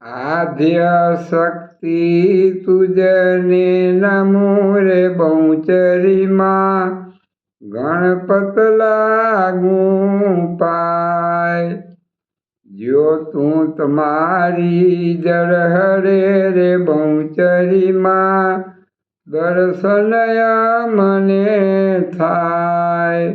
આદ્ય શક્તિ તુજને નમો રે બહુચરીમાં ગણપત લાગું પાય। જો તું તમારી જળ હરે રે બહુચરીમાં દર્શન મને થાય।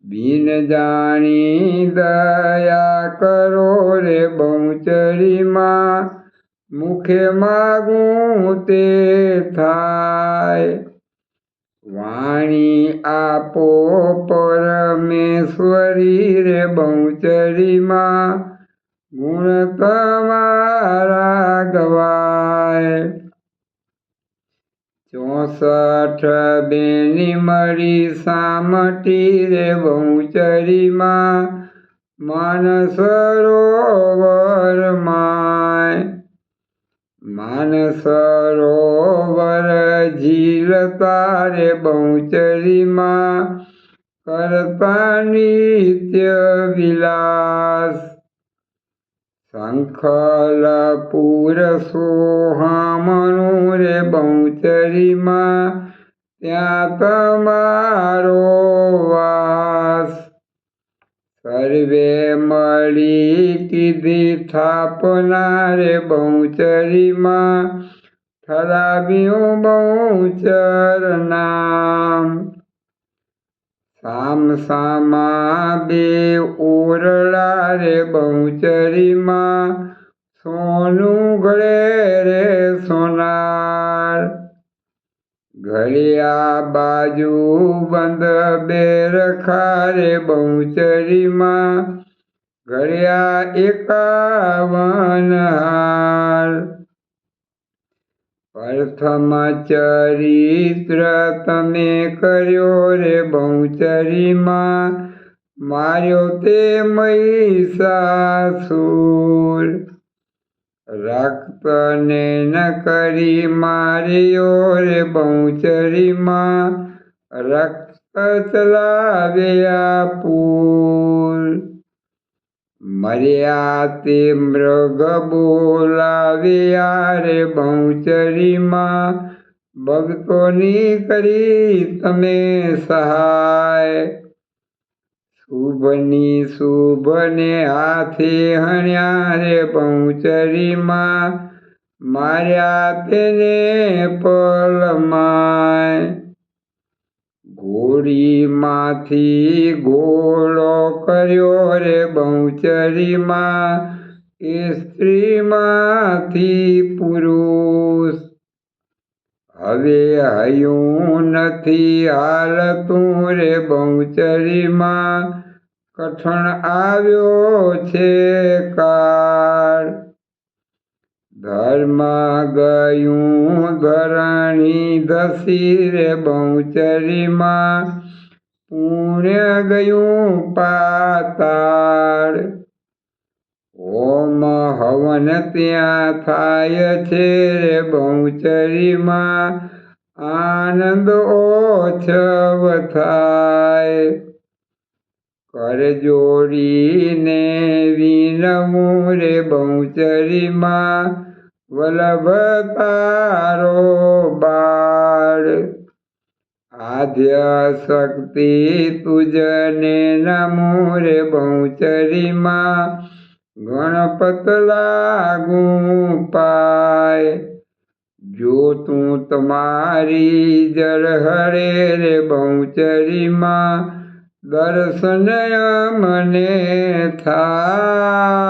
બિન જાણી દયા કરો રે બહુચરીમાં મુખે માગું તે થાય। વાણી આપો પરમેશ્વરી રે બહુચરીમાં ગુણ તમારા ગવાય। 64 બેની મળી સામટી રે બહુચરીમાં માનસરોવર માય। માનસરોવર ઝીલતા રે બહુચરીમાં કરતા નિત્ય વિલાસ। શંખલપુર સોહામણું રે બહુચરીમાં ત્યાં તમારો વાસ। સર્વે મળી કીધી થાપના રે બહુચરીમાં ઠરાવ્યું બહુચર નામ। સામ સામા બે ઓરડા રે બહુચરીમાં સોનું ગળે રે સોનાર। ઘડિયા બાજુ બંધ બે રખા રે બહુચરીમાં ઘડિયા 51 હાર। પ્રથમ ચરિત્ર તમે કર્યો રે બહુચરીમાં માર્યો તે મહિષાસુર। રક્તને ન કરી માર્યો રે બહુચરીમાં રક્ત ચલાવ્યા પૂર। મર્યા તે મૃગ બોલાવ્યા રે બહુચરીમાં ભક્તોની કરી તમે સહાય। શુભની શુભને હાથે હણ્યા રે બહુચરીમાં માર્યા તેને પલમાય। ઘોડીમાંથી ઘોડો કર્યો રે બહુચરીમાં એ સ્ત્રીમાંથી પુરુષ। હવે હયું નથી હાલતું રે બહુચરીમાં કઠણ આવ્યો છે કાળ। ધર્મ ગયું ધરણી ધસી રે બહુચરીમાં પુણ્ય ગયું પાતાળ। હોમ હવન ત્યાં થાય છે રે બહુચરીમાં આનંદ ઓછવ થાય। કરજોડીને વિનવું રે બહુચરીમાં વલ્લભ તારો બાળ। આદ્ય શક્તિ તુજને નમો રે બહુચરીમાં ગણપત લાગું પાય। જો તું તમારી જળ હરે રે બહુચરીમાં દર્શન મને થાય।